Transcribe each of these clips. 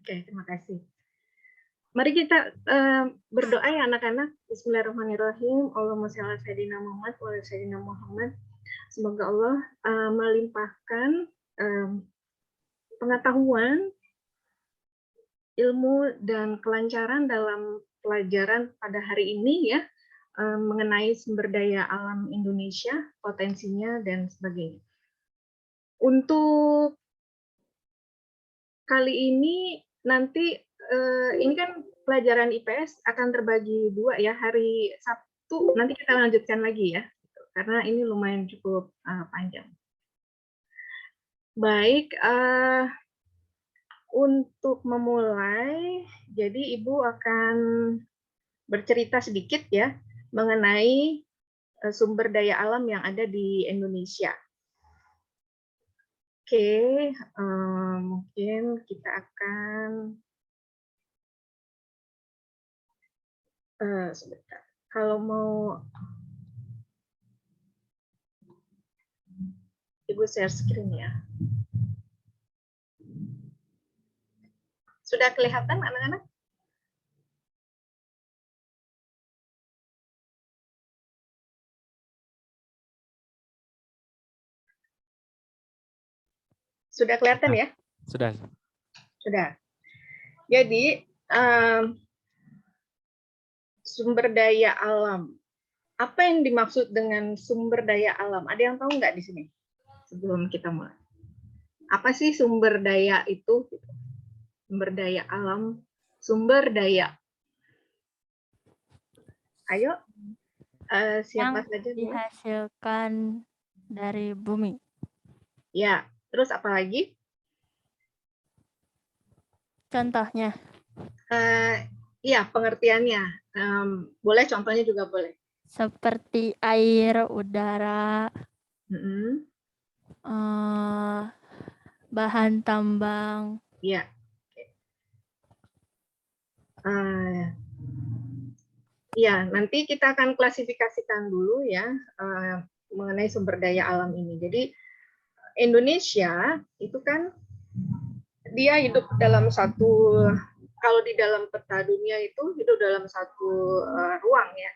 Oke, terima kasih. Mari kita berdoa ya anak-anak. Bismillahirrahmanirrahim. Allahumma shalli ala sayyidina Muhammad wa ala sayyidina Muhammad. Semoga Allah melimpahkan pengetahuan, ilmu, dan kelancaran dalam pelajaran pada hari ini ya, mengenai sumber daya alam Indonesia, potensinya, dan sebagainya. Untuk kali ini nanti ini kan pelajaran IPS akan terbagi dua ya, hari Sabtu nanti kita lanjutkan lagi ya, karena ini lumayan cukup panjang. Baik, untuk memulai, jadi Ibu akan bercerita sedikit ya mengenai sumber daya alam yang ada di Indonesia. Oke, mungkin kita akan sebentar. Kalau mau Ibu share screen ya. Sudah kelihatan anak-anak? Sudah kelihatan ya? Sudah. Sudah. Jadi sumber daya alam. Apa yang dimaksud dengan sumber daya alam? Ada yang tahu nggak di sini? Sebelum kita mulai. Apa sih sumber daya itu? Sumber daya alam, sumber daya. Ayo, siapa yang saja boleh? dihasilkan dari bumi. Ya, terus apa lagi? Contohnya, Iya, pengertiannya. Boleh, contohnya juga boleh. seperti air, udara, bahan tambang. Iya. Ya, nanti kita akan klasifikasikan dulu ya mengenai sumber daya alam ini. Jadi Indonesia itu kan dia hidup dalam satu, kalau di dalam peta dunia itu hidup dalam satu ruang ya.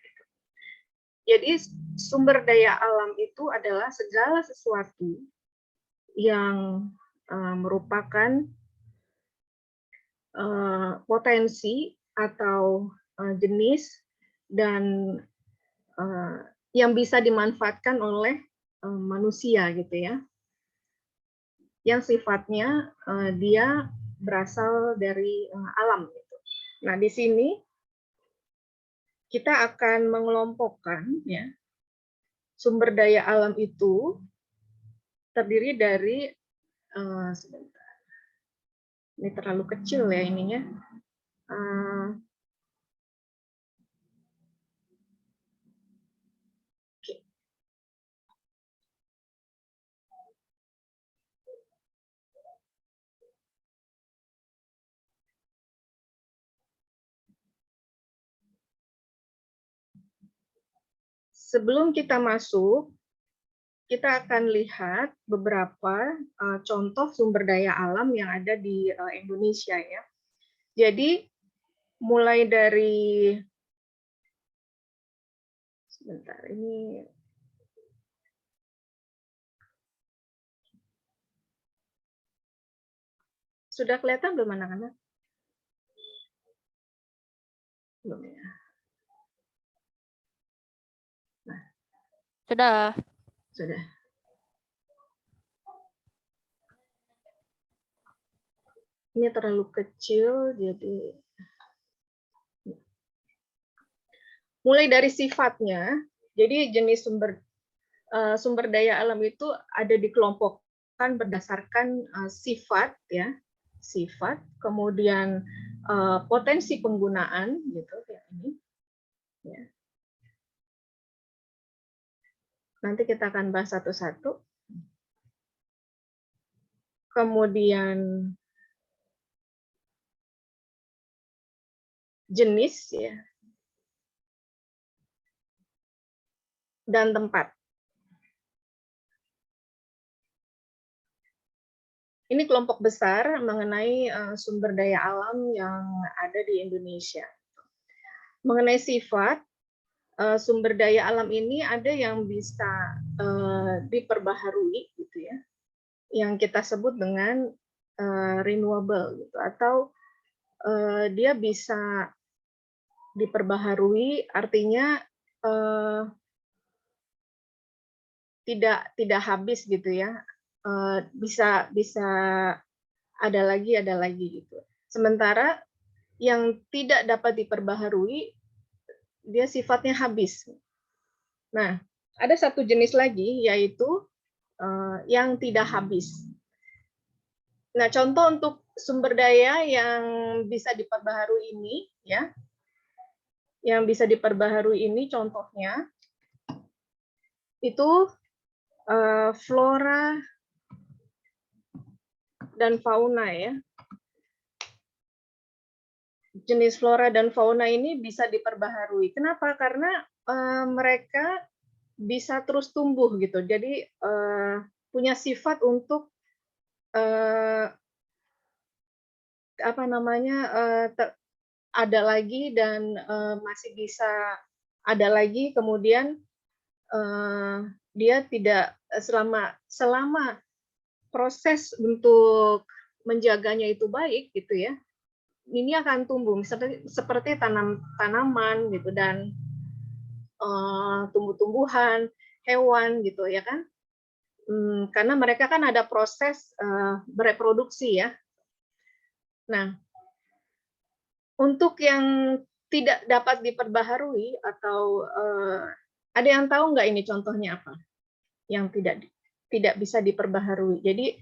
Jadi sumber daya alam itu adalah segala sesuatu yang merupakan potensi atau jenis dan yang bisa dimanfaatkan oleh manusia gitu ya, yang sifatnya dia berasal dari alam gitu. Nah di sini kita akan mengelompokkan ya sumber daya alam itu terdiri dari sebentar, ini terlalu kecil ya ininya. Sebelum kita masuk, kita akan lihat beberapa contoh sumber daya alam yang ada di Indonesia ya. Jadi mulai dari sebentar ini sudah kelihatan belum anak-anak? Belum ya. Nah, sudah. Ini terlalu kecil, jadi mulai dari sifatnya. Jadi jenis sumber daya alam itu ada dikelompokkan berdasarkan sifat ya, sifat, kemudian potensi penggunaan gitu ya ini. Ya. Nanti kita akan bahas satu-satu. Kemudian jenis ya, dan tempat. Ini kelompok besar mengenai sumber daya alam yang ada di Indonesia. Mengenai sifat sumber daya alam ini ada yang bisa diperbaharui gitu ya, yang kita sebut dengan renewable gitu, atau dia bisa diperbaharui, artinya tidak habis gitu ya, bisa ada lagi gitu. Sementara yang tidak dapat diperbaharui dia sifatnya habis. Nah, ada satu jenis lagi yaitu yang tidak habis. Nah, contoh untuk sumber daya yang bisa diperbaharui ini ya, yang bisa diperbaharui ini contohnya itu flora dan fauna ya. Jenis flora dan fauna ini bisa diperbaharui. Kenapa? Karena mereka bisa terus tumbuh gitu. Jadi punya sifat untuk apa namanya ada lagi dan masih bisa ada lagi. Kemudian dia tidak selama proses untuk menjaganya itu baik gitu ya, ini akan tumbuh seperti tanaman gitu dan tumbuh-tumbuhan, hewan gitu ya kan, karena mereka kan ada proses bereproduksi ya. Nah, untuk yang tidak dapat diperbaharui atau ada yang tahu nggak ini contohnya apa? Yang tidak bisa diperbaharui. Jadi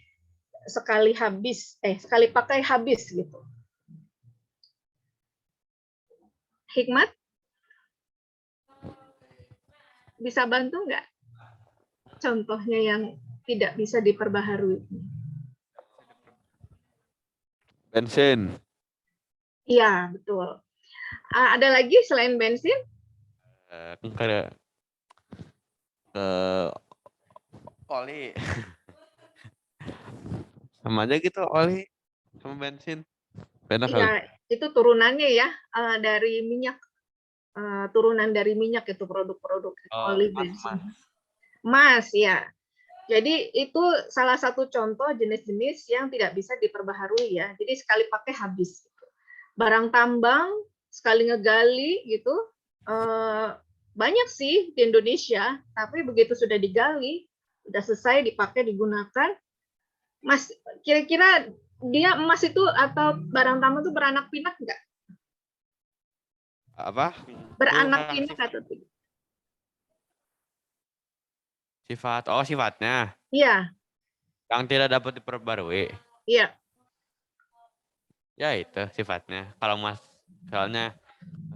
sekali pakai habis gitu. Hikmat bisa bantu nggak? Contohnya yang tidak bisa diperbaharui. Bensin. Iya, betul. Ada lagi selain bensin? Kayak oli. Sama aja gitu oli sama bensin. Beda kali. Iya, itu turunannya ya dari minyak. Turunan dari minyak itu produk-produk oli, bensin. Emas ya. Jadi itu salah satu contoh jenis-jenis yang tidak bisa diperbaharui ya. Jadi sekali pakai habis. Barang tambang sekali ngegali gitu banyak sih di Indonesia, tapi begitu sudah digali, sudah selesai dipakai digunakan, Mas kira-kira dia emas itu atau barang tambang itu beranak pinak nggak? Apa? Beranak pinak atau tidak? Sifatnya. Iya. Yang tidak dapat diperbarui. Iya. Ya itu sifatnya. Kalau Mas soalnya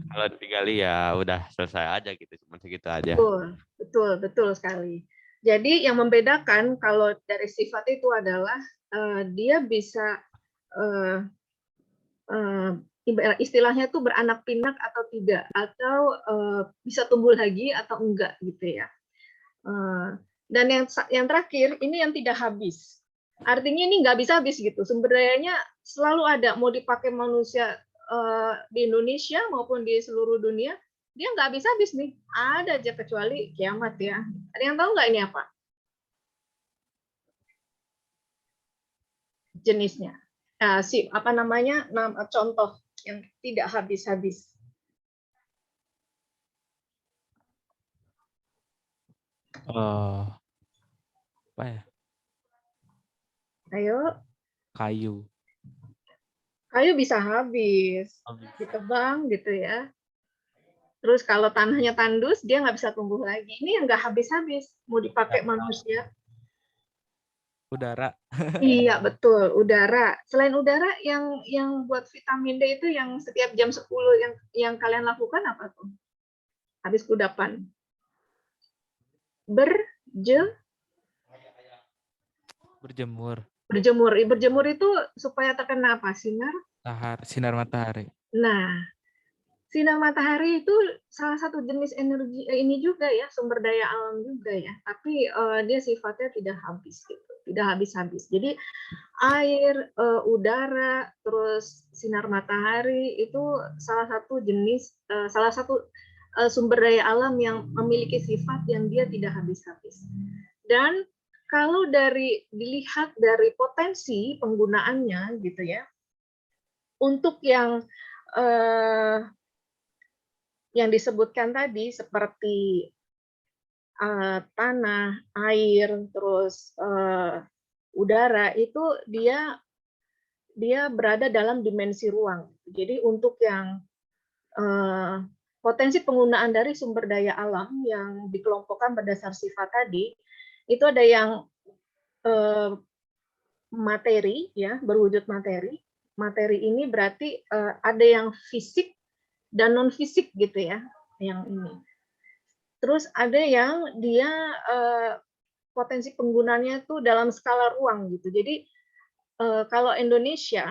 kalau digali ya udah selesai aja gitu, cuma segitu aja. Betul sekali. Jadi yang membedakan kalau dari sifat itu adalah dia bisa istilahnya tuh beranak pinak atau tidak, atau bisa tumbuh lagi atau enggak gitu ya. Dan yang terakhir ini yang tidak habis. Artinya ini nggak bisa habis gitu. Sumber dayanya selalu ada, mau dipakai manusia di Indonesia maupun di seluruh dunia, dia nggak bisa habis nih. Ada aja kecuali kiamat ya. Ada yang tahu nggak ini apa? Jenisnya. Apa namanya? Contoh yang tidak habis-habis. Apa ya? Ayo. Kayu. Kayu bisa habis, ditebang gitu ya. Terus kalau tanahnya tandus, dia nggak bisa tumbuh lagi. Ini yang nggak habis-habis, mau dipakai manusia. Udara. Iya betul, udara. Selain udara, yang buat vitamin D itu yang setiap jam 10 yang kalian lakukan apa tuh? Habis kudapan. Berjemur. Berjemur itu supaya terkena apa? Sinar matahari. Nah, sinar matahari itu salah satu jenis energi ini juga ya, sumber daya alam juga ya. Tapi dia sifatnya tidak habis gitu. tidak habis-habis. Jadi air, udara, terus sinar matahari itu salah satu jenis, salah satu sumber daya alam yang memiliki sifat yang dia tidak habis-habis. Dan kalau dilihat dari potensi penggunaannya gitu ya, untuk yang disebutkan tadi seperti tanah, air, terus udara itu dia berada dalam dimensi ruang. Jadi untuk yang potensi penggunaan dari sumber daya alam yang dikelompokkan berdasar sifat tadi, itu ada yang materi, ya, berwujud materi. Materi ini berarti ada yang fisik dan non fisik gitu ya, yang ini. Terus ada yang dia potensi penggunaannya itu dalam skala ruang gitu. Jadi kalau Indonesia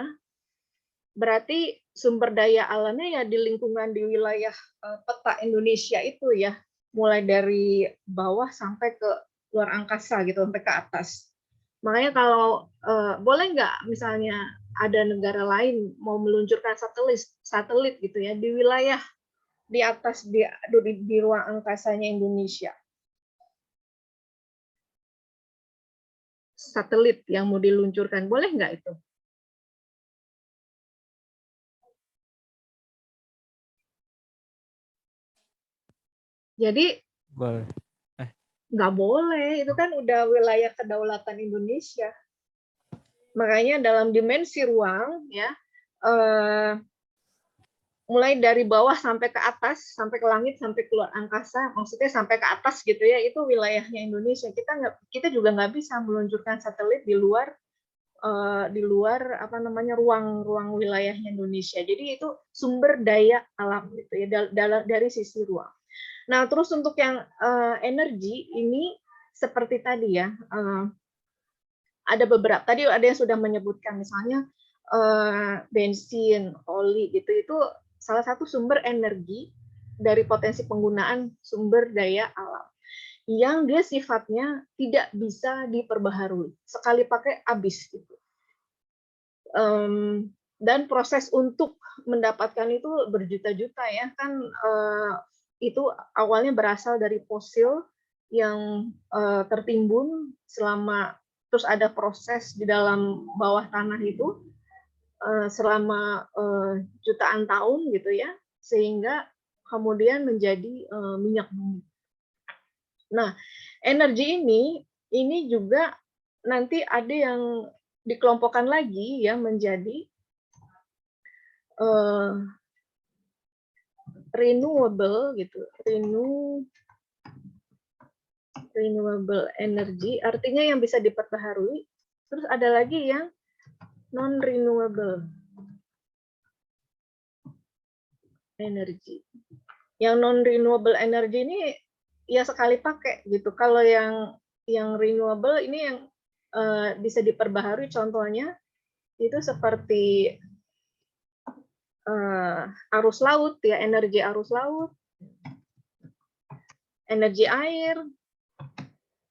berarti sumber daya alamnya ya di lingkungan di wilayah peta Indonesia itu ya, mulai dari bawah sampai ke luar angkasa gitu, sampai ke atas. Makanya kalau boleh nggak misalnya ada negara lain mau meluncurkan satelit gitu ya di wilayah di atas di ruang angkasanya Indonesia. Satelit yang mau diluncurkan, boleh nggak itu? Jadi Boleh. nggak boleh, itu kan udah wilayah kedaulatan Indonesia. Makanya dalam dimensi ruang ya, mulai dari bawah sampai ke atas, sampai ke langit, sampai keluar angkasa, maksudnya sampai ke atas gitu ya, itu wilayahnya Indonesia. Kita juga nggak bisa meluncurkan satelit di luar apa namanya ruang wilayahnya Indonesia. Jadi itu sumber daya alam gitu ya, dari sisi ruang. Nah, terus untuk yang energi ini seperti tadi ya, ada beberapa, tadi ada yang sudah menyebutkan misalnya bensin, oli gitu, itu salah satu sumber energi dari potensi penggunaan sumber daya alam yang dia sifatnya tidak bisa diperbaharui, sekali pakai habis gitu. Dan proses untuk mendapatkan itu berjuta-juta ya kan, itu awalnya berasal dari fosil yang tertimbun selama, terus ada proses di dalam bawah tanah itu selama jutaan tahun gitu ya, sehingga kemudian menjadi minyak bumi. Nah, energi ini juga nanti ada yang dikelompokkan lagi ya menjadi renewable gitu, renewable energy, artinya yang bisa diperbaharui. Terus ada lagi yang non renewable energy. Yang non renewable energy ini ya sekali pakai gitu. Kalau yang renewable ini yang bisa diperbaharui, contohnya itu seperti arus laut ya, energi arus laut, energi air,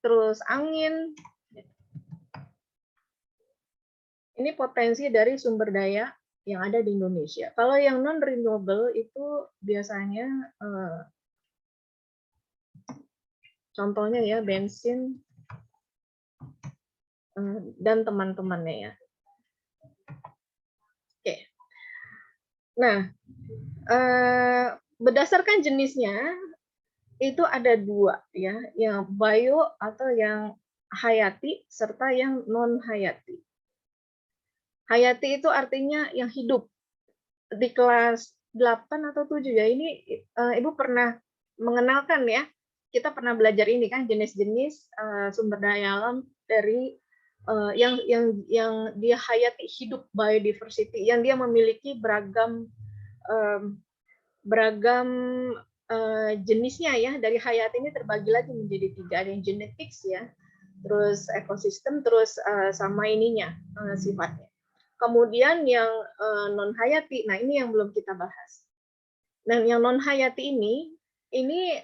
terus angin. Ini potensi dari sumber daya yang ada di Indonesia. Kalau yang non renewable itu biasanya contohnya ya bensin dan teman-temannya ya. Oke. Nah, berdasarkan jenisnya itu ada dua ya, yang bio atau yang hayati serta yang non hayati. Hayati itu artinya yang hidup. Di kelas 8 atau 7 ya, ini Ibu pernah mengenalkan ya, kita pernah belajar ini kan jenis-jenis sumber daya alam dari yang dia hayati, hidup, biodiversity, yang dia memiliki beragam jenisnya ya. Dari hayati ini terbagi lagi menjadi 3, ada yang genetics ya, terus ekosistem, terus sama ininya sifatnya. Kemudian yang non hayati, nah ini yang belum kita bahas. Dan yang non hayati ini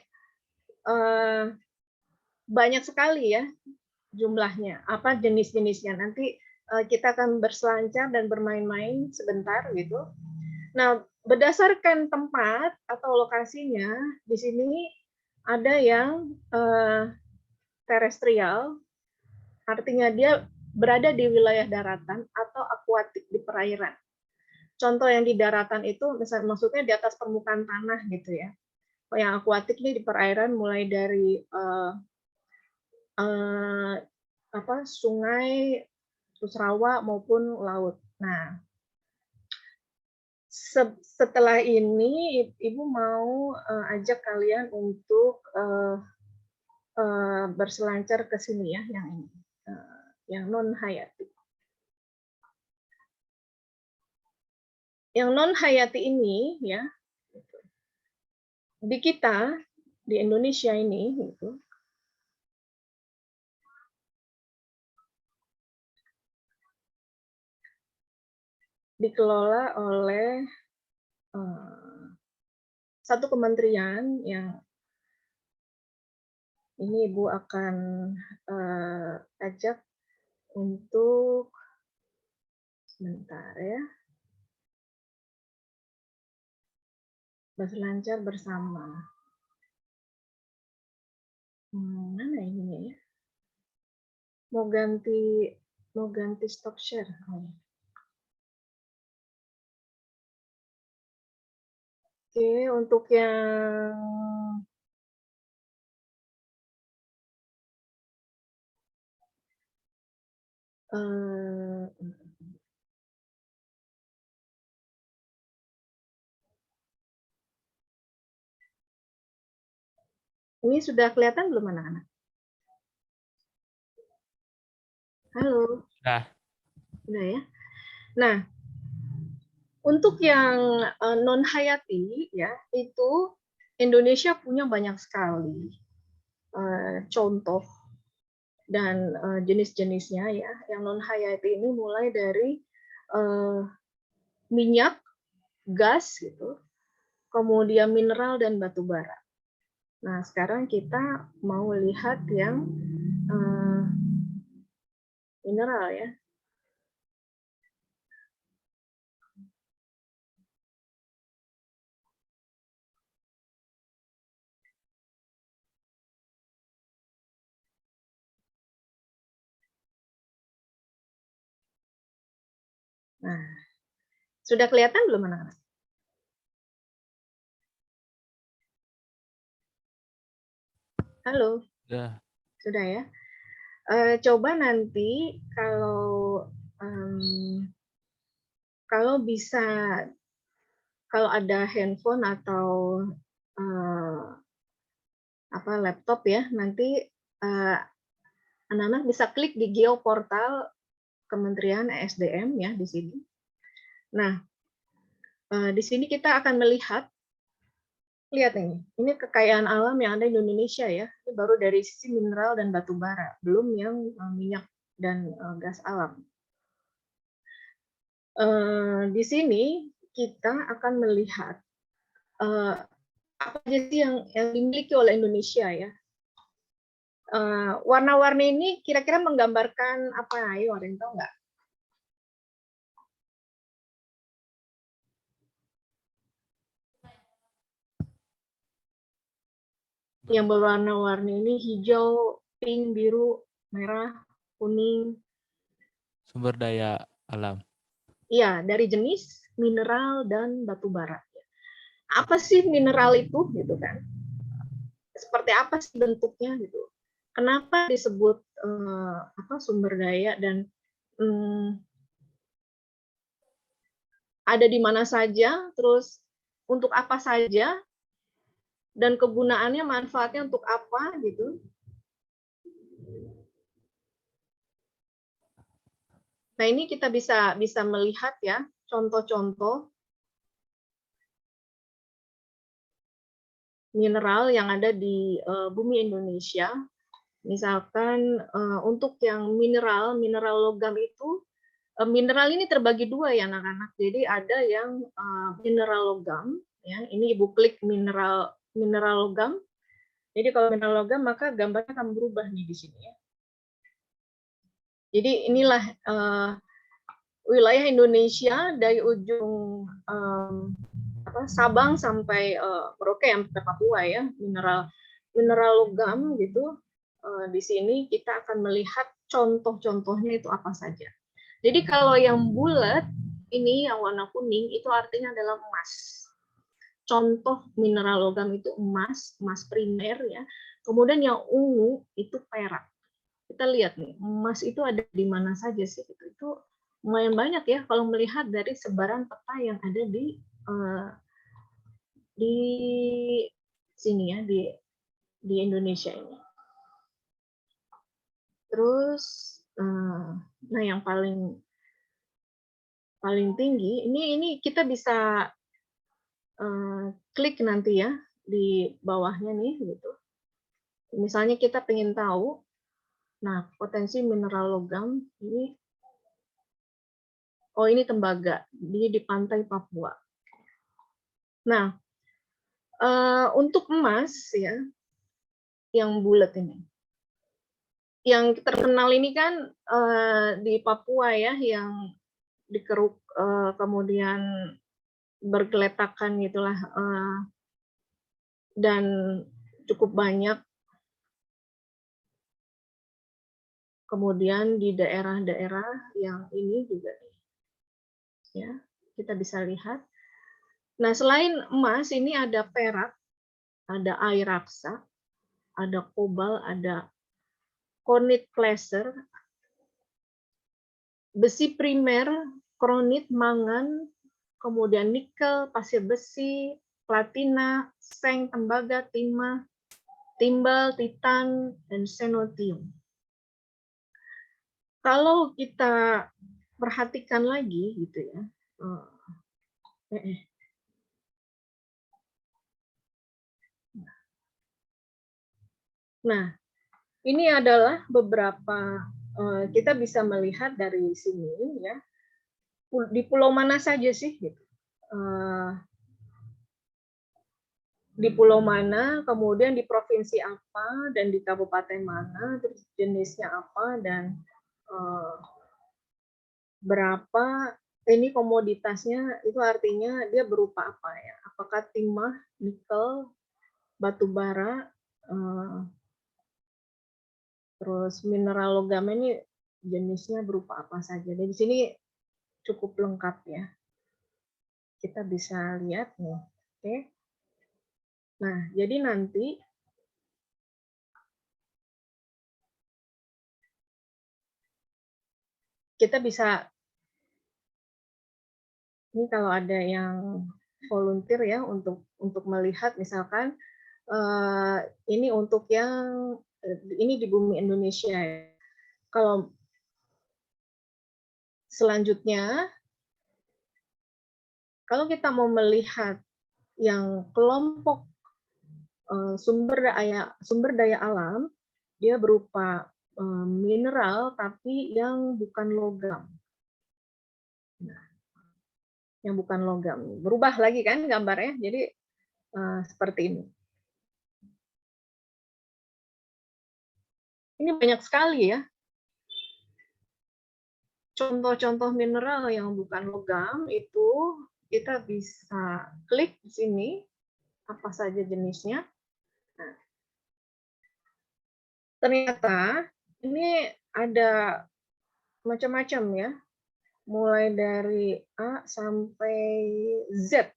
banyak sekali ya jumlahnya, apa jenis-jenisnya. Nanti kita akan berselancar dan bermain-main sebentar gitu. Nah, berdasarkan tempat atau lokasinya, di sini ada yang terestrial, artinya dia berada di wilayah daratan atau akuatik di perairan. Contoh yang di daratan itu maksudnya di atas permukaan tanah gitu ya. Yang akuatik ini di perairan mulai dari sungai, terus rawa maupun laut. Nah, setelah ini Ibu mau ajak kalian untuk berselancar ke sini ya, yang ini, yang non hayati. Yang non hayati ini ya, di kita di Indonesia ini gitu, dikelola oleh satu kementerian yang ini Ibu akan ajak untuk sebentar ya, berselancar bersama. Mana ininya ya? Mau ganti stop share. Oke, untuk yang ini sudah kelihatan belum anak-anak? Halo. Nah, Udah ya. Nah, untuk yang non hayati ya, itu Indonesia punya banyak sekali contoh dan jenis-jenisnya ya. Yang non hayati ini mulai dari minyak, gas gitu, kemudian mineral dan batu bara. Nah, sekarang kita mau lihat yang mineral ya. Nah, sudah kelihatan belum anak-anak? Halo, udah. sudah ya. Coba nanti kalau bisa, kalau ada handphone atau laptop ya, nanti anak-anak bisa klik di geoportal Kementerian ESDM ya di sini. Nah, di sini kita akan melihat, lihat ini kekayaan alam yang ada di Indonesia ya. Ini baru dari sisi mineral dan batu bara, belum yang minyak dan gas alam. Di sini kita akan melihat apa aja sih yang dimiliki oleh Indonesia ya. Warna-warni ini kira-kira menggambarkan apa? Ayo, ada yang tahu nggak? Yang berwarna-warni ini hijau, pink, biru, merah, kuning. Sumber daya alam. Iya, dari jenis mineral dan batu bara. Apa sih mineral itu, gitu kan? Seperti apa sih bentuknya, gitu? Kenapa disebut sumber daya dan ada di mana saja, terus untuk apa saja, dan kegunaannya, manfaatnya untuk apa, gitu. Nah, ini kita bisa melihat ya contoh-contoh mineral yang ada di bumi Indonesia. Misalkan untuk yang mineral logam itu, mineral ini terbagi dua ya anak-anak. Jadi ada yang mineral logam, ya. Ini Ibu klik mineral logam. Jadi kalau mineral logam maka gambarnya akan berubah nih di sini ya. Jadi inilah wilayah Indonesia dari ujung Sabang sampai Merauke sampai Papua ya, mineral logam gitu. Di sini kita akan melihat contoh-contohnya itu apa saja. Jadi kalau yang bulat ini yang warna kuning itu artinya adalah emas. Contoh mineral logam itu emas primer ya. Kemudian yang ungu itu perak. Kita lihat nih, emas itu ada di mana saja sih? Itu lumayan banyak ya kalau melihat dari sebaran peta yang ada di sini ya, di Indonesia ini. Terus, nah yang paling tinggi ini kita bisa klik nanti ya di bawahnya nih gitu. Misalnya kita pengen tahu, nah potensi mineral logam ini, oh ini tembaga, ini di pantai Papua. Nah, untuk emas ya, yang bulat ini, yang terkenal ini kan di Papua ya, yang dikeruk kemudian bergeletakan gitulah, dan cukup banyak. Kemudian di daerah-daerah yang ini juga ya, kita bisa lihat. Nah, selain emas ini ada perak, ada air raksa, ada kobal, ada kornit placer, besi primer, kronit, mangan, kemudian nikel, pasir besi, platina, seng, tembaga, timah, timbal, titan, dan xenotium. Kalau kita perhatikan lagi gitu ya, nah ini adalah beberapa, kita bisa melihat dari sini ya, di pulau mana saja sih gitu. Di pulau mana, kemudian di provinsi apa, dan di kabupaten mana, terus jenisnya apa, dan berapa ini komoditasnya, itu artinya dia berupa apa ya, apakah timah, nikel, batu bara, terus mineral logam ini jenisnya berupa apa saja. Dan di sini cukup lengkap ya. Kita bisa lihat nih. Oke. Nah, jadi nanti kita bisa, ini kalau ada yang volunteer ya untuk melihat misalkan ini untuk yang ini di bumi Indonesia ya. Kalau selanjutnya kalau kita mau melihat yang kelompok sumber daya alam, dia berupa mineral tapi yang bukan logam. Nah, yang bukan logam. Berubah lagi kan gambarnya, jadi seperti ini. Ini banyak sekali ya. Contoh-contoh mineral yang bukan logam itu kita bisa klik di sini, apa saja jenisnya. Nah, ternyata ini ada macam-macam ya, mulai dari A sampai Z.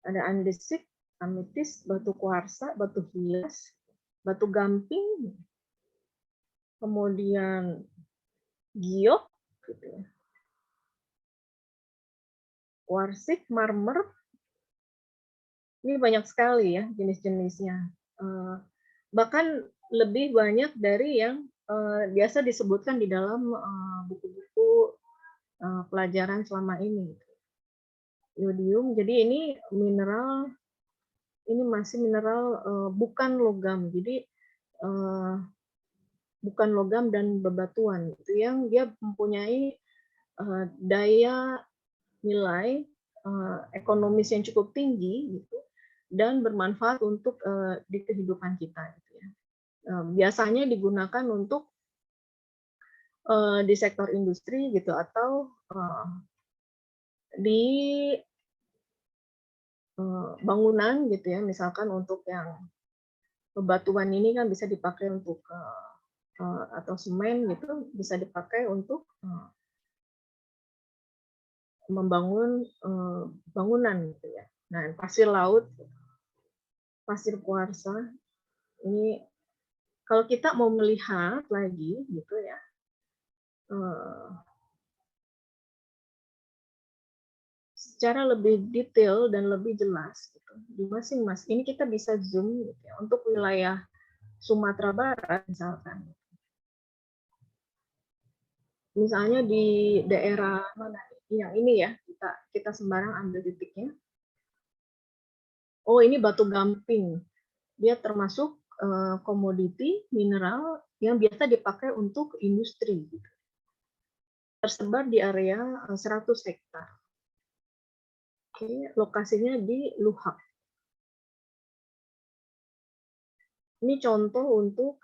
Ada andesit, ametis, batu kuarsa, batu hias, batu gamping, kemudian giok, gitu ya, kuarsit, marmer. Ini banyak sekali ya jenis-jenisnya. Bahkan lebih banyak dari yang biasa disebutkan di dalam buku-buku pelajaran selama ini. Yodium, jadi ini mineral, ini masih mineral bukan logam, jadi bukan logam dan bebatuan, itu yang dia mempunyai daya nilai ekonomis yang cukup tinggi gitu, dan bermanfaat untuk di kehidupan kita gitu ya. Biasanya digunakan untuk di sektor industri gitu, atau di bangunan gitu ya, misalkan untuk yang bebatuan ini kan bisa dipakai untuk atau semen gitu bisa dipakai untuk membangun bangunan gitu ya. Nah, pasir laut, pasir kuarsa ini kalau kita mau melihat lagi gitu ya, secara lebih detail dan lebih jelas gitu, di masing-masing ini kita bisa zoom gitu ya, untuk wilayah Sumatera Barat misalkan. Misalnya di daerah mana? Yang ini ya, kita sembarang ambil titiknya. Oh, ini batu gamping. Dia termasuk komoditi mineral yang biasa dipakai untuk industri. Tersebar di area 100 hektar. Oke, lokasinya di Luhak. Ini contoh untuk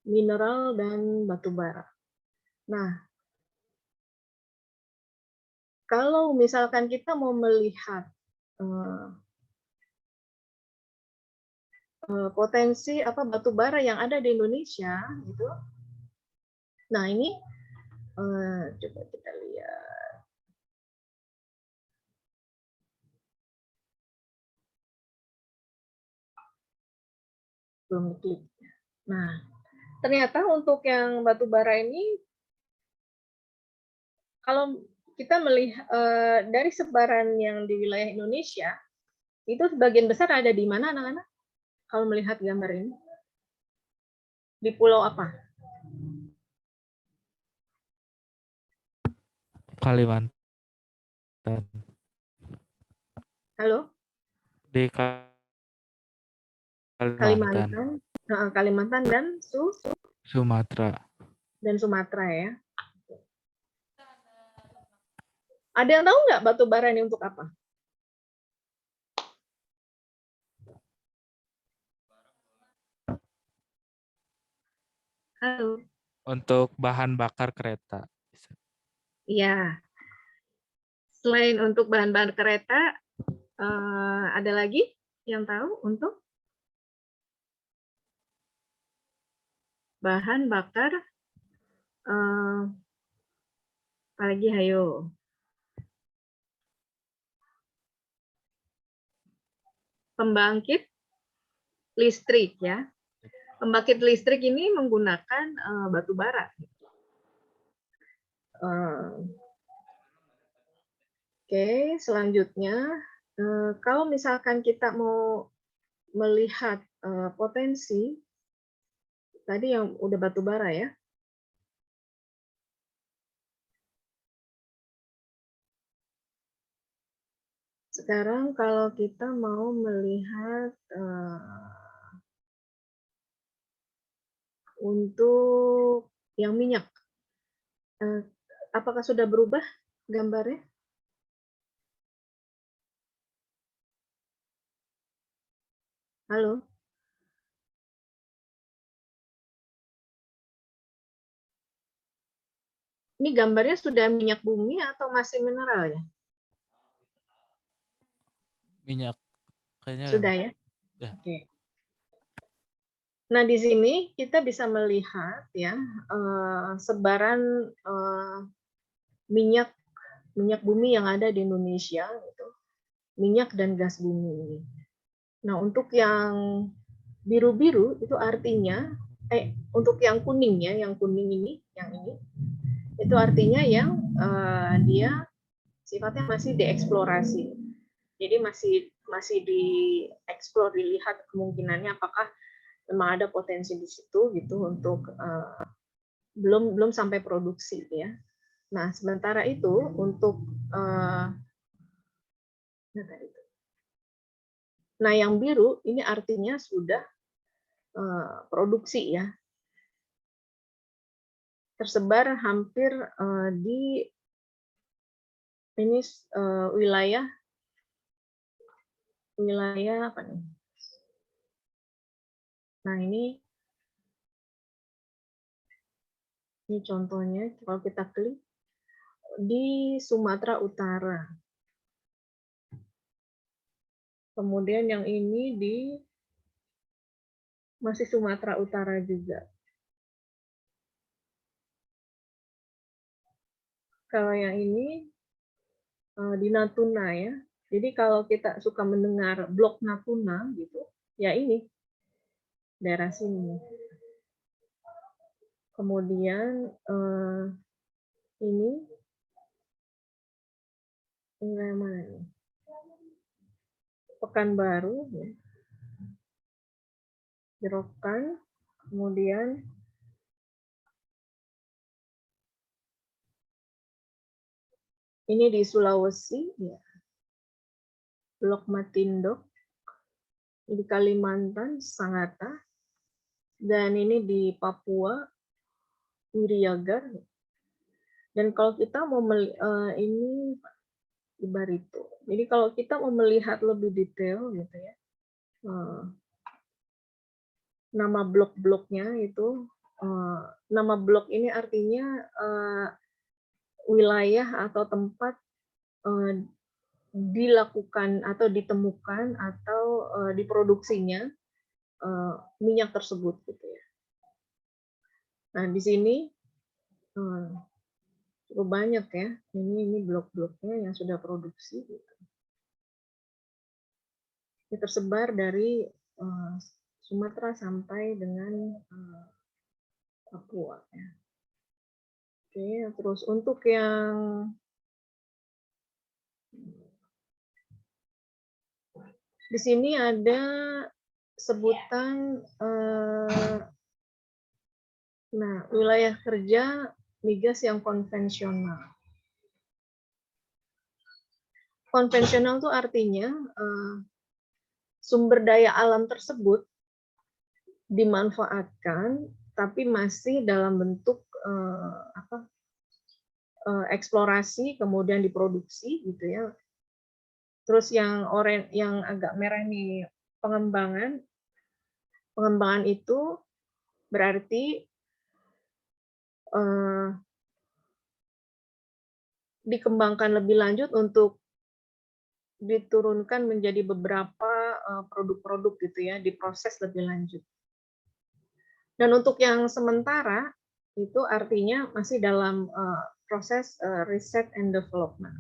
mineral dan batu bara. Nah, kalau misalkan kita mau melihat potensi batu bara yang ada di Indonesia, gitu. Nah, ini coba kita lihat. Belum klik. Nah, ternyata untuk yang batu bara ini, kalau kita melihat dari sebaran yang di wilayah Indonesia, itu sebagian besar ada di mana, anak-anak? Kalau melihat gambar ini, di pulau apa? Kalimantan. Halo? Di Kalimantan. Kalimantan dan Sumatera. Sumatera ya. Ada yang tahu nggak batu bara ini untuk apa? Halo. Untuk bahan bakar kereta. Iya. Selain untuk bahan-bahan kereta, ada lagi yang tahu untuk bahan bakar apalagi, hayo. Pembangkit listrik ya. Pembangkit listrik ini menggunakan batu bara. Oke, selanjutnya kalau misalkan kita mau melihat potensi tadi yang udah batu bara ya. Sekarang kalau kita mau melihat untuk yang minyak, apakah sudah berubah gambarnya? Halo? Ini gambarnya sudah minyak bumi atau masih mineral ya? Minyak. Kayaknya Sudah ya? Ya. Oke. Nah, di sini kita bisa melihat ya sebaran minyak bumi yang ada di Indonesia, gitu. Minyak dan gas bumi. Nah, untuk yang biru-biru itu artinya untuk yang kuning ya, yang kuning ini, yang ini, itu artinya yang dia sifatnya masih dieksplorasi. Jadi masih dieksplor, dilihat kemungkinannya apakah memang ada potensi di situ gitu untuk belum sampai produksi ya. Nah, sementara itu untuk nah yang biru ini artinya sudah produksi ya. Tersebar hampir di ini wilayah apa nih? Nah, ini contohnya kalau kita klik di Sumatera Utara. Kemudian yang ini di masih Sumatera Utara juga. Kalau yang ini di Natuna ya. Jadi kalau kita suka mendengar blok Natuna gitu, ya ini daerah sini. Kemudian ini wilayah mana nih? Pekanbaru, ya. Jerokan, kemudian ini di Sulawesi, ya. Blok Matindok, di Kalimantan, Sangatta, dan ini di Papua, Wiriagar. Dan kalau kita mau ini di Barito. Jadi kalau kita mau melihat lebih detail gitu ya, nama blok-bloknya itu, nama blok ini artinya wilayah atau tempat dilakukan atau ditemukan atau diproduksinya minyak tersebut gitu ya. Nah di sini cukup banyak ya. Ini blok-bloknya yang sudah produksi. Gitu. Ini tersebar dari Sumatera sampai dengan Papua. Ya. Oke, terus untuk yang di sini ada sebutan wilayah kerja migas yang konvensional. Konvensional itu artinya sumber daya alam tersebut dimanfaatkan, tapi masih dalam bentuk eksplorasi, kemudian diproduksi, gitu ya. Terus yang oranye, yang agak merah ini pengembangan. Pengembangan itu berarti dikembangkan lebih lanjut untuk diturunkan menjadi beberapa produk-produk gitu ya, diproses lebih lanjut. Dan untuk yang sementara itu artinya masih dalam proses riset and development.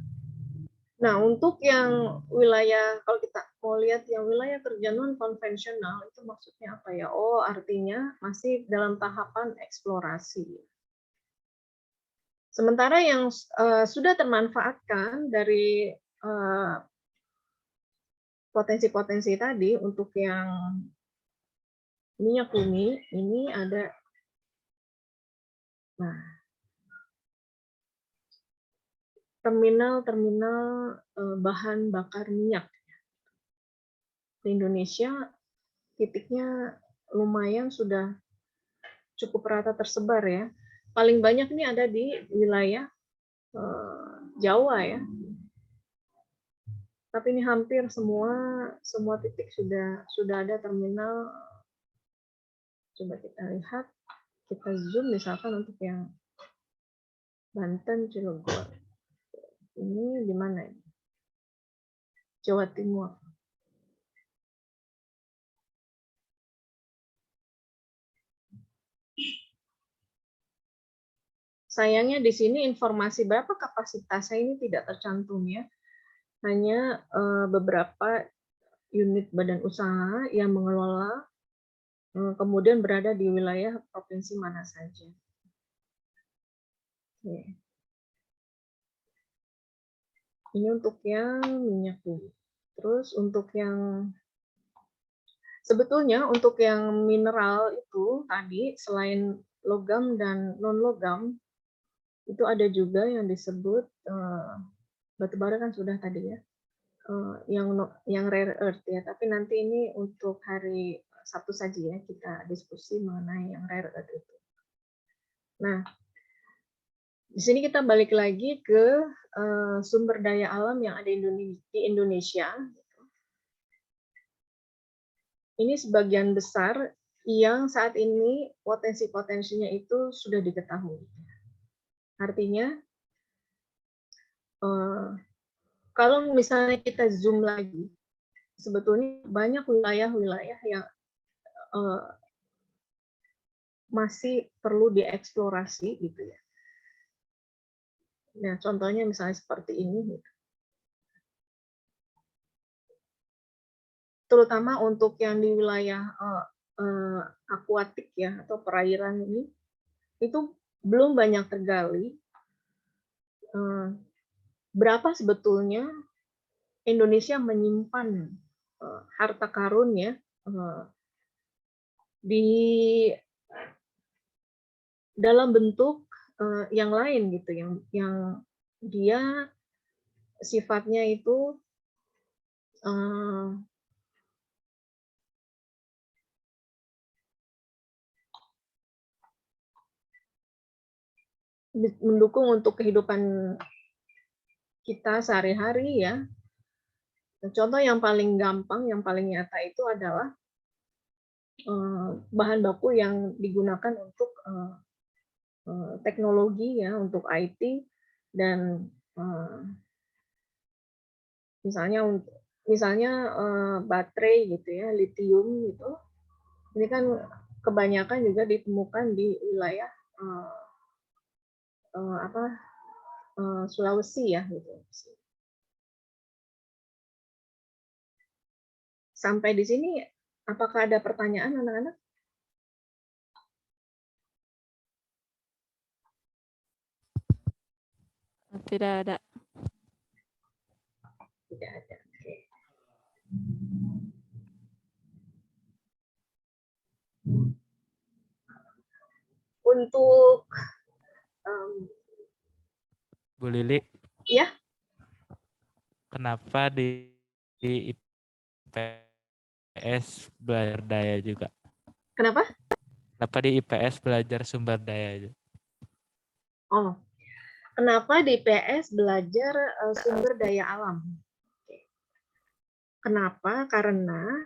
Nah, untuk yang wilayah, kalau kita mau lihat yang wilayah kerja non konvensional itu maksudnya apa ya? Oh, artinya masih dalam tahapan eksplorasi. Sementara yang sudah termanfaatkan dari potensi-potensi tadi, untuk yang minyak bumi ini ada, nah, terminal-terminal bahan bakar minyak di Indonesia. Titiknya lumayan sudah cukup rata tersebar ya. Paling banyak ini ada di wilayah Jawa ya. Tapi ini hampir semua titik sudah ada terminal. Coba kita lihat, kita zoom misalkan untuk yang Banten, Cilegon. Ini di mana ini? Jawa Timur. Sayangnya di sini informasi berapa kapasitasnya ini tidak tercantum ya. Hanya beberapa unit badan usaha yang mengelola, kemudian berada di wilayah provinsi mana saja. Oke. Ini untuk yang minyak bumi. Terus untuk yang sebetulnya untuk yang mineral itu tadi selain logam dan non logam itu ada juga yang disebut batu bara kan sudah tadi ya, yang rare earth ya. Tapi nanti ini untuk hari Sabtu saja ya kita diskusi mengenai yang rare earth itu. Nah, di sini kita balik lagi ke sumber daya alam yang ada di Indonesia. Ini sebagian besar yang saat ini potensi-potensinya itu sudah diketahui. Artinya, kalau misalnya kita zoom lagi, sebetulnya banyak wilayah-wilayah yang masih perlu dieksplorasi gitu ya. Nah, contohnya misalnya seperti ini, gitu. Terutama untuk yang di wilayah akuatik ya atau perairan ini, itu belum banyak tergali. Berapa sebetulnya Indonesia menyimpan harta karun ya di dalam bentuk yang lain gitu, yang dia sifatnya itu mendukung untuk kehidupan kita sehari-hari ya. Contoh yang paling gampang, yang paling nyata itu adalah bahan baku yang digunakan untuk teknologi ya, untuk IT dan misalnya baterai gitu ya, litium gitu. Ini kan kebanyakan juga ditemukan di wilayah Sulawesi ya gitu. Sampai di sini apakah ada pertanyaan anak-anak? Tidak ada. Tidak ada. Oke. Untuk Bu Lili, ya, kenapa di IPS belajar daya juga? kenapa? Kenapa di IPS belajar sumber daya juga? Oh, kenapa di PS belajar sumber daya alam? Kenapa? Karena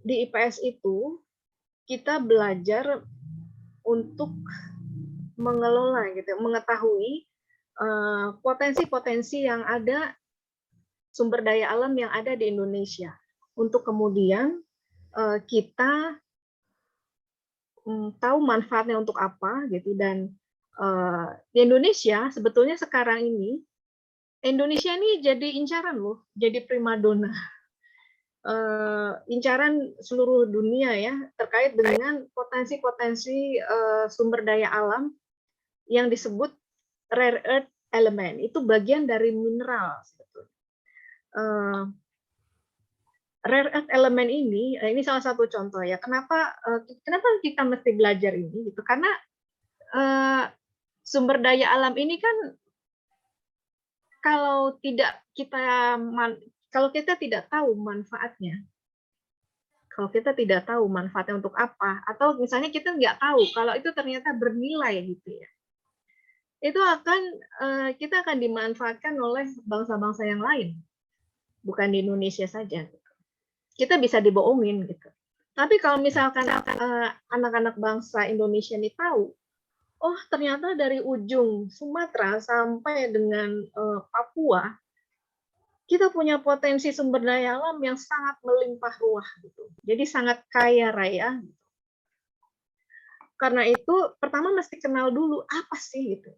di IPS itu kita belajar untuk mengelola gitu, mengetahui potensi-potensi yang ada, sumber daya alam yang ada di Indonesia, untuk kemudian kita tahu manfaatnya untuk apa gitu. Dan di Indonesia sebetulnya sekarang ini Indonesia ini jadi incaran loh, jadi primadona. Incaran seluruh dunia ya terkait dengan potensi-potensi sumber daya alam yang disebut rare earth element. Itu bagian dari mineral sebetulnya. Rare earth element ini salah satu contoh ya. Kenapa kita mesti belajar ini gitu? Karena sumber daya alam ini kan kalau kita tidak tahu manfaatnya, kalau kita tidak tahu manfaatnya untuk apa, atau misalnya kita nggak tahu kalau itu ternyata bernilai gitu ya, itu kita akan dimanfaatkan oleh bangsa-bangsa yang lain, bukan di Indonesia saja. Kita bisa dibohongin gitu. Tapi kalau misalkan anak-anak bangsa Indonesia ini tahu, oh ternyata dari ujung Sumatera sampai dengan Papua, kita punya potensi sumber daya alam yang sangat melimpah ruah gitu. Jadi sangat kaya raya. Karena itu pertama mesti kenal dulu apa sih gitu.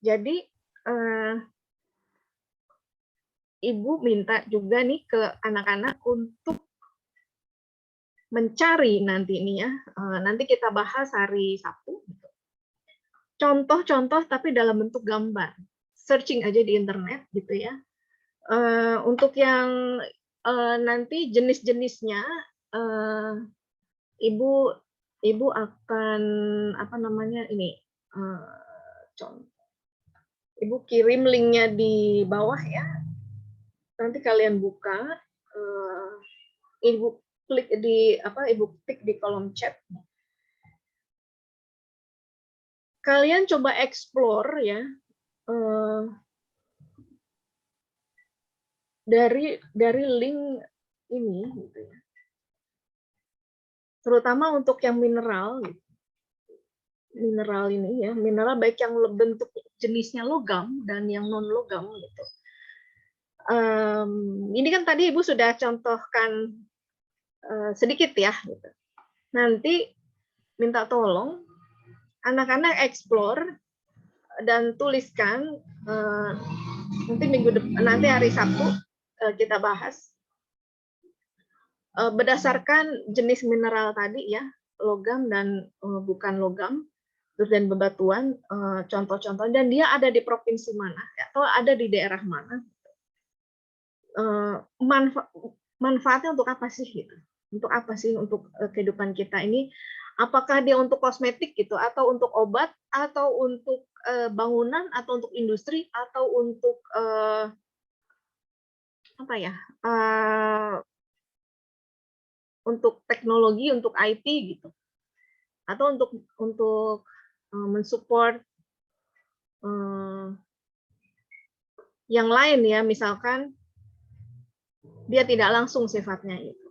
Jadi Ibu minta juga nih ke anak-anak untuk mencari nanti nih ya. Nanti kita bahas hari Sabtu. Contoh-contoh tapi dalam bentuk gambar. Searching aja di internet gitu ya. Untuk yang nanti jenis-jenisnya, ibu akan ibu kirim linknya di bawah ya. Nanti kalian buka, ibu klik di kolom chat. Kalian coba explore ya. Dari link ini gitu ya. terutama untuk yang mineral, mineral ini ya, mineral baik yang bentuk jenisnya logam dan yang non logam gitu. Ini kan tadi Ibu sudah contohkan sedikit ya. Gitu. Nanti minta tolong anak-anak explore dan tuliskan nanti hari Sabtu kita bahas berdasarkan jenis mineral tadi ya, logam dan bukan logam, terus dan bebatuan, contoh-contoh, dan dia ada di provinsi mana atau ada di daerah mana, manfaatnya untuk apa sih gitu, untuk apa sih untuk kehidupan kita ini, apakah dia untuk kosmetik gitu, atau untuk obat, atau untuk bangunan, atau untuk industri, atau untuk apa ya, untuk teknologi, untuk IT gitu, atau untuk mensupport yang lain ya, misalkan dia tidak langsung sifatnya itu.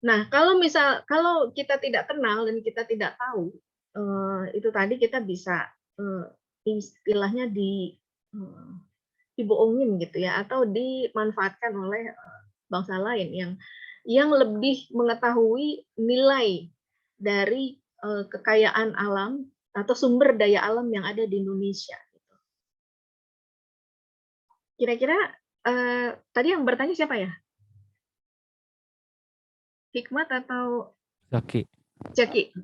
Nah, kalau kita tidak kenal dan kita tidak tahu, itu tadi kita bisa istilahnya dibohongin gitu ya, atau dimanfaatkan oleh bangsa lain yang lebih mengetahui nilai dari kekayaan alam atau sumber daya alam yang ada di Indonesia. Kira-kira tadi yang bertanya siapa ya? Hikmat atau Zaki. Zaki?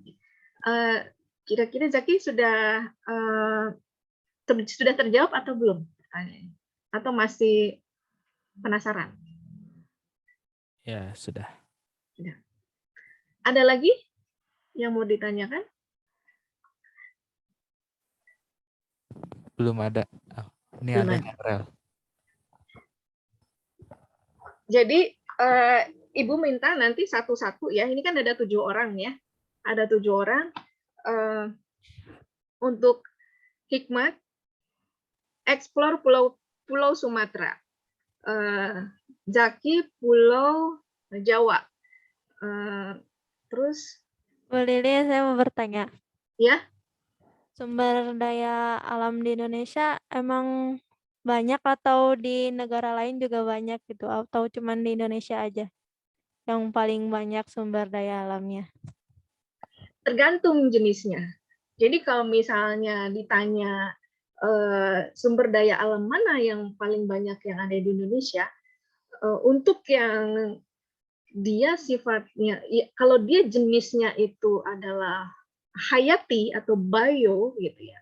Kira-kira Zaki sudah terjawab atau belum pertanyaannya? Atau masih penasaran? Ya, sudah. Ada lagi yang mau ditanyakan? Belum ada. Oh, ini Belum ada ada. Rel. Jadi Ibu minta nanti satu-satu ya. Ini kan ada 7 orang ya. Ada 7 orang untuk Hikmat explore Pulau Sumatera. Zaki Pulau Jawa. Terus Bu Lili, saya mau bertanya. ya, Sumber daya alam di Indonesia emang banyak atau di negara lain juga banyak gitu? Atau cuman di Indonesia aja yang paling banyak sumber daya alamnya? tergantung jenisnya. Jadi kalau misalnya ditanya sumber daya alam mana yang paling banyak yang ada di Indonesia, untuk yang dia sifatnya, kalau dia jenisnya itu adalah hayati atau bio gitu ya,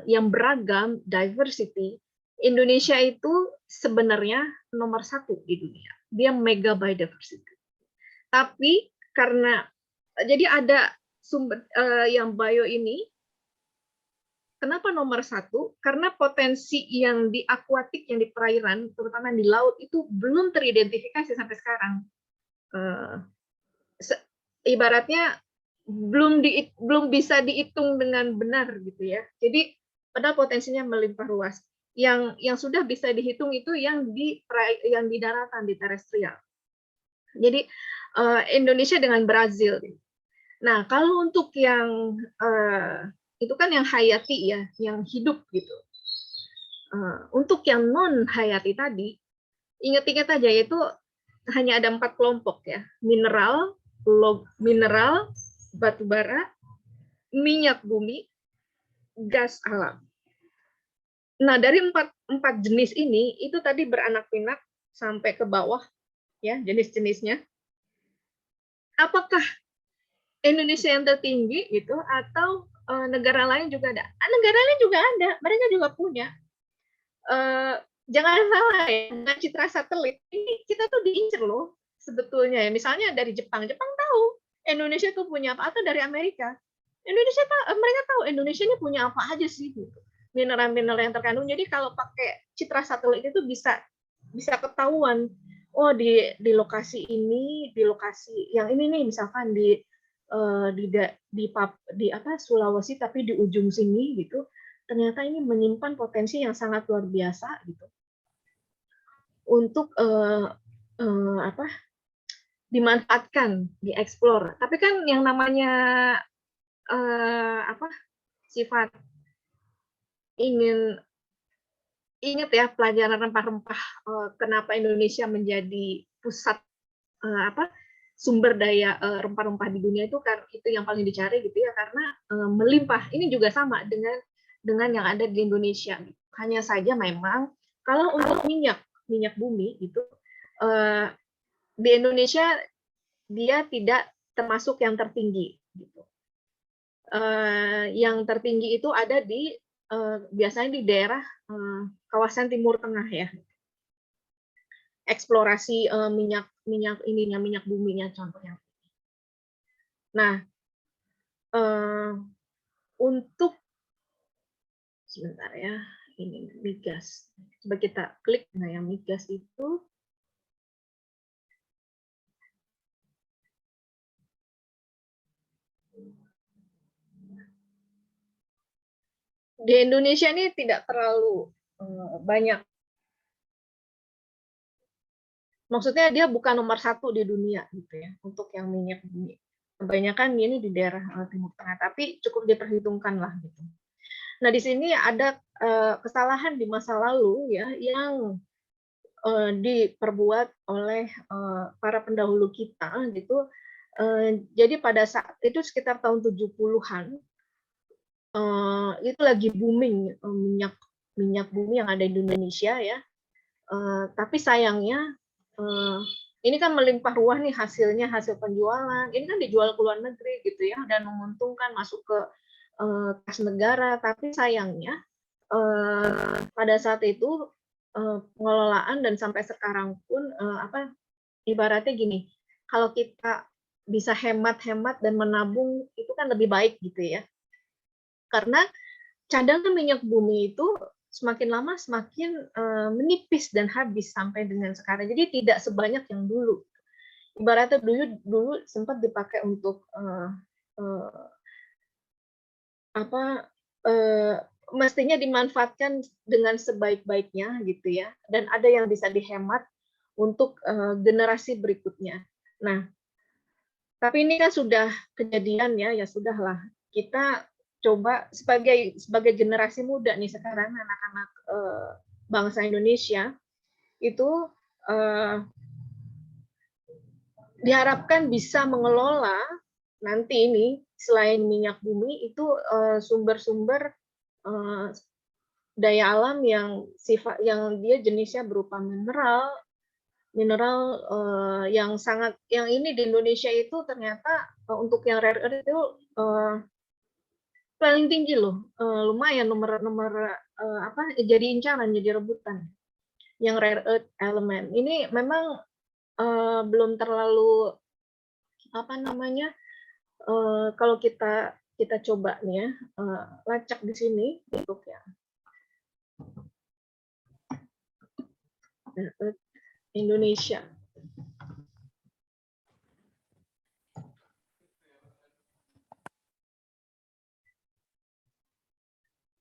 yang beragam, diversity, Indonesia itu sebenarnya nomor 1 di dunia. Dia mega biodiversity. Tapi karena jadi ada sumber yang bio ini, kenapa nomor 1? Karena potensi yang di akuatik, yang di perairan, terutama di laut itu belum teridentifikasi sampai sekarang. Ibaratnya belum bisa dihitung dengan benar gitu ya. Jadi padahal potensinya melimpah ruas. Yang sudah bisa dihitung itu yang di daratan, di terestrial. Jadi Indonesia dengan Brazil. Nah, kalau untuk yang itu kan yang hayati ya, yang hidup gitu. Untuk yang non hayati tadi, ingat-ingat aja itu hanya ada 4 kelompok ya, mineral, batu bara, minyak bumi, gas alam. Nah, dari empat jenis ini itu tadi beranak pinak sampai ke bawah ya jenis-jenisnya. Apakah Indonesia yang tertinggi gitu atau negara lain juga ada? Negara lain juga ada, mereka juga punya. Jangan salah ya, dengan citra satelit ini kita tuh diincer loh sebetulnya ya. Misalnya dari Jepang tahu Indonesia tuh punya apa, atau dari Amerika. Mereka tahu Indonesia ini punya apa aja sih gitu. Mineral-mineral yang terkandung. Jadi kalau pakai citra satelit itu bisa ketahuan. Oh di lokasi ini, di lokasi yang ini nih misalkan di Sulawesi tapi di ujung sini gitu. Ternyata ini menyimpan potensi yang sangat luar biasa gitu. Untuk dimanfaatkan, dieksplor. Tapi kan yang namanya sifat ingin ingat ya pelajaran rempah-rempah, kenapa Indonesia menjadi pusat sumber daya rempah-rempah di dunia itu kan itu yang paling dicari gitu ya, karena melimpah. Ini juga sama dengan yang ada di Indonesia. Hanya saja memang kalau untuk minyak bumi itu di Indonesia dia tidak termasuk yang tertinggi gitu. Yang tertinggi itu ada di biasanya di daerah kawasan Timur Tengah ya. Eksplorasi minyak buminya contohnya. Nah, untuk sebentar ya, ini migas. Coba kita klik. Nah, yang migas itu di Indonesia ini tidak terlalu banyak. Maksudnya dia bukan nomor 1 di dunia gitu ya untuk yang minyak bumi. Kebanyakan ini di daerah Timur Tengah, tapi cukup diperhitungkan lah gitu. Nah, di sini ada kesalahan di masa lalu ya yang diperbuat oleh para pendahulu kita gitu. Jadi pada saat itu sekitar tahun 70-an itu lagi booming minyak bumi yang ada di Indonesia ya. Tapi sayangnya ini kan melimpah ruah nih hasilnya, hasil penjualan. Ini kan dijual ke luar negeri gitu ya, dan menguntungkan masuk ke kas negara. Tapi sayangnya pada saat itu pengelolaan dan sampai sekarang pun ibaratnya gini, kalau kita bisa hemat-hemat dan menabung itu kan lebih baik gitu ya. Karena cadangan minyak bumi itu semakin lama semakin menipis dan habis sampai dengan sekarang. Jadi tidak sebanyak yang dulu. Ibaratnya dulu sempat dipakai untuk mestinya dimanfaatkan dengan sebaik-baiknya gitu ya. Dan ada yang bisa dihemat untuk generasi berikutnya. Nah, tapi ini kan sudah kejadian ya, ya sudahlah. Kita coba sebagai generasi muda nih sekarang anak-anak bangsa Indonesia itu diharapkan bisa mengelola nanti ini selain minyak bumi itu sumber-sumber daya alam yang dia jenisnya berupa mineral yang ini di Indonesia itu ternyata untuk yang rare earth itu paling tinggi loh, lumayan nomor jadi incaran, jadi rebutan yang rare earth element ini memang belum terlalu kalau kita coba nih ya lacak di sini untuk ya rare earth Indonesia.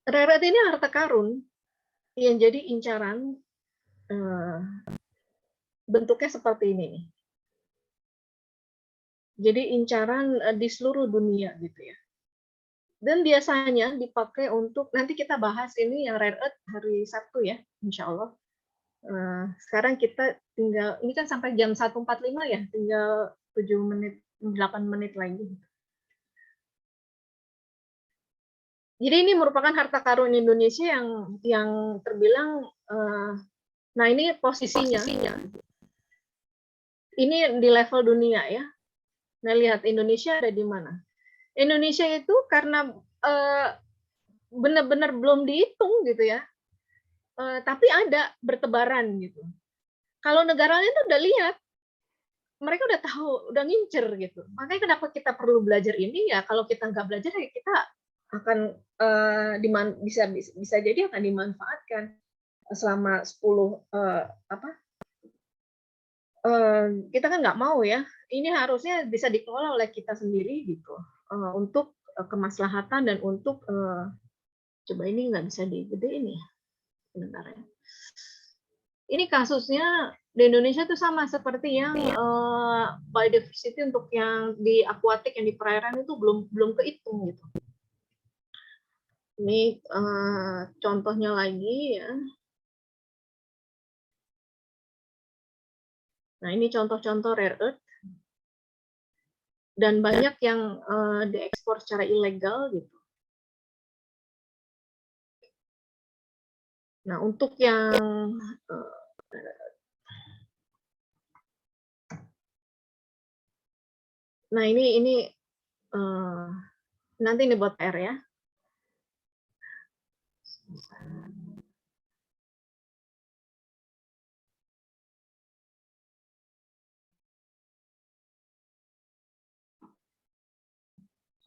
Rare earth ini harta karun yang jadi incaran, bentuknya seperti ini nih. Jadi incaran di seluruh dunia gitu ya. Dan biasanya dipakai untuk, nanti kita bahas ini yang rare earth hari Sabtu ya, insya Allah. Sekarang kita tinggal, ini kan sampai jam 1.45 ya, tinggal 7 menit, 8 menit lagi. Jadi ini merupakan harta karun Indonesia yang terbilang, nah ini posisinya. Ini di level dunia ya. Nah lihat Indonesia ada di mana. Indonesia itu karena benar-benar belum dihitung gitu ya, tapi ada bertebaran gitu. Kalau negara lain tuh udah lihat, mereka udah tahu, udah ngincer gitu. Makanya kenapa kita perlu belajar ini ya? Kalau kita nggak belajar ya kita akan bisa jadi akan dimanfaatkan selama 10 kita kan nggak mau ya. Ini harusnya bisa dikelola oleh kita sendiri gitu untuk kemaslahatan dan untuk coba ini nggak bisa digedein ya, sebentar ya. ini kasusnya di Indonesia tuh sama seperti yang biodiversity untuk yang di akuatik, yang di perairan itu belum kehitung gitu. Ini contohnya lagi ya. Nah, ini contoh-contoh rare earth. Dan banyak yang diekspor secara ilegal gitu. Nah, untuk yang nah ini nanti ini buat PR ya.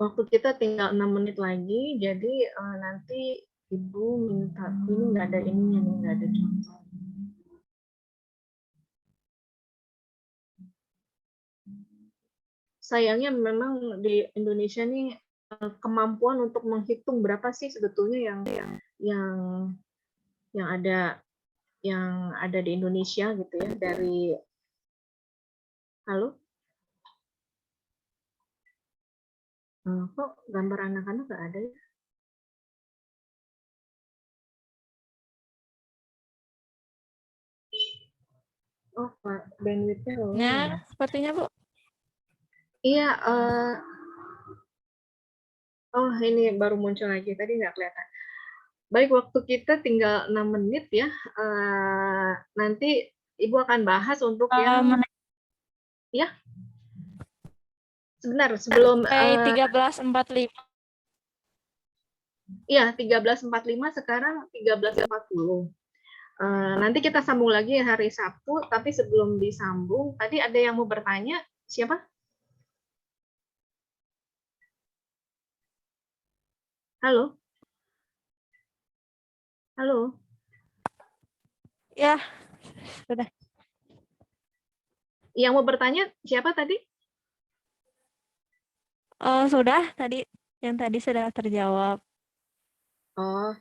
Waktu kita tinggal 6 menit lagi, jadi nanti Ibu minta, ini nggak ada ininya nih, nggak ada contoh. Sayangnya memang di Indonesia nih kemampuan untuk menghitung berapa sih sebetulnya yang ada di Indonesia gitu ya, dari halo. Kok gambar anak-anak nggak ada ya? Oh, Pak, bandwidth-nya low ya. Sepertinya Bu. Iya, oh ini baru muncul lagi, tadi nggak kelihatan. Baik, waktu kita tinggal 6 menit ya. Nanti Ibu akan bahas untuk yang ya. Sebentar, sebelum 13.45. Iya, 13.45, sekarang 13.40. Nanti kita sambung lagi hari Sabtu, tapi sebelum disambung, tadi ada yang mau bertanya, siapa? Halo? Halo? Ya, sudah. Yang mau bertanya siapa tadi? Sudah tadi, yang tadi sudah terjawab. Oh,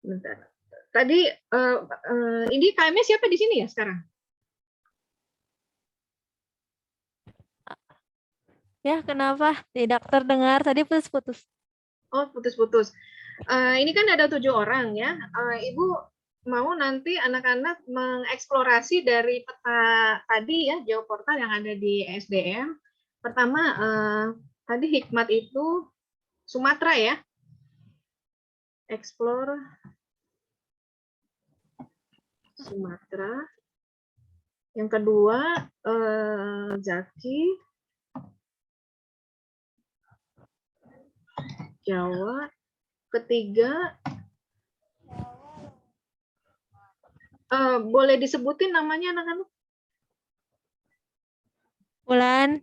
bentar. Tadi ini KM-nya siapa di sini ya sekarang? Ya, kenapa? Tidak terdengar, tadi putus-putus. Oh, putus-putus. Ini kan ada 7 orang ya. Ibu mau nanti anak-anak mengeksplorasi dari peta tadi ya, geoportal yang ada di SDM. Pertama, tadi hikmat itu Sumatera ya. Explore Sumatera. Yang kedua, Zaki, Jawa. Ketiga, boleh disebutin namanya anak-anak? Wulan,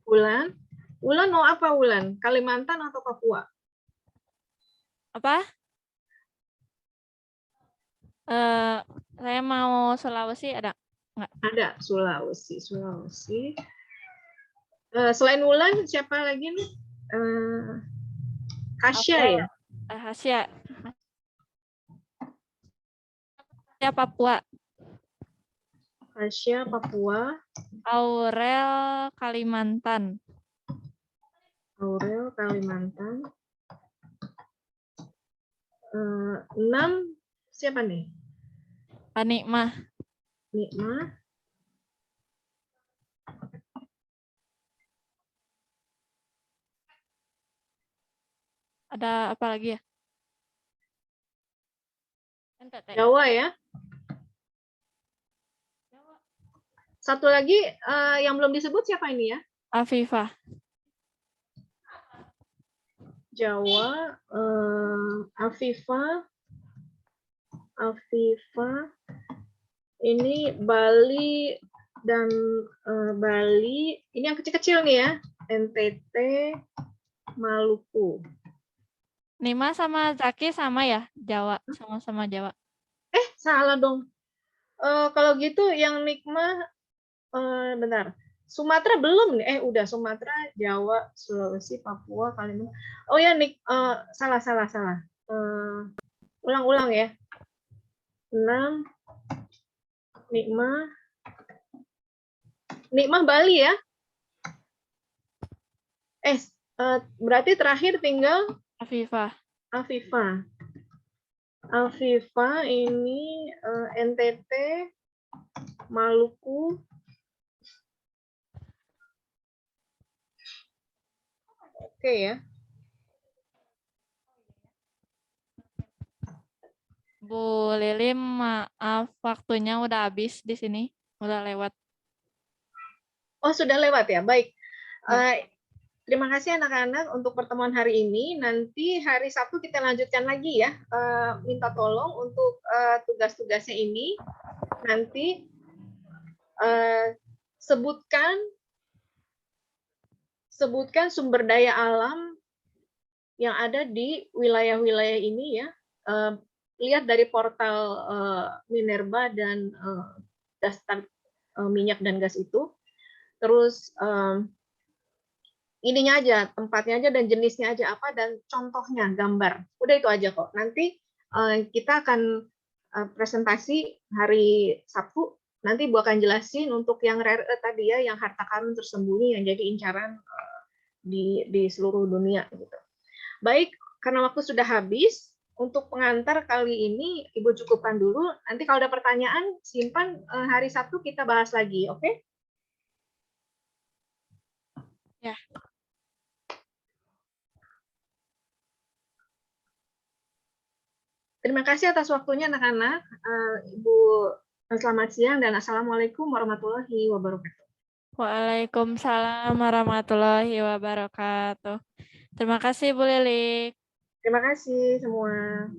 Wulan. Wulan mau apa Wulan? Kalimantan atau Papua? apa? Saya mau Sulawesi, ada nggak? Ada, Sulawesi. Selain Wulan, siapa lagi nih? Kasya ya? Asia. Ya, Papua. Kasya, Papua. Aurel, Kalimantan. Aurel, Kalimantan. 6, siapa nih? Panikmah. Nikmah. Ada apa lagi ya? Jawa ya? Satu lagi yang belum disebut siapa ini ya? Afifah. Jawa, Afifah, ini Bali dan Bali, ini yang kecil-kecil nih ya, NTT, Maluku. Nima sama Zaki sama ya? Jawa, sama-sama Jawa. Salah dong. Kalau gitu yang Nikmah, bentar. Sumatera belum nih, udah Sumatera, Jawa, Sulawesi, Papua, Kalimantan. Oh ya, salah. Ulang-ulang ya. 6. Nikmah Bali ya. Berarti terakhir tinggal Afifah. Afifah ini NTT, Maluku. Oke ya. Bu Lili, maaf waktunya udah habis di sini, udah lewat. Oh, sudah lewat ya. Baik. Terima kasih anak-anak untuk pertemuan hari ini. Nanti hari Sabtu kita lanjutkan lagi ya. Minta tolong untuk tugas-tugasnya ini. Nanti sebutkan sumber daya alam yang ada di wilayah-wilayah ini ya. Lihat dari portal Minerba dan daftar minyak dan gas itu. Terus ininya aja, tempatnya aja dan jenisnya aja apa dan contohnya gambar. Udah itu aja kok. Nanti kita akan presentasi hari Sabtu. Nanti Bu akan jelasin untuk yang rare tadi ya, yang harta karun tersembunyi yang jadi incaran di seluruh dunia gitu. Baik, karena waktu sudah habis, untuk pengantar kali ini Ibu cukupkan dulu. Nanti kalau ada pertanyaan simpan, hari Sabtu kita bahas lagi, oke? Ya. Terima kasih atas waktunya anak-anak. Ibu, selamat siang dan Assalamualaikum warahmatullahi wabarakatuh. Waalaikumsalam warahmatullahi wabarakatuh. Terima kasih Bu Lili. Terima kasih semua.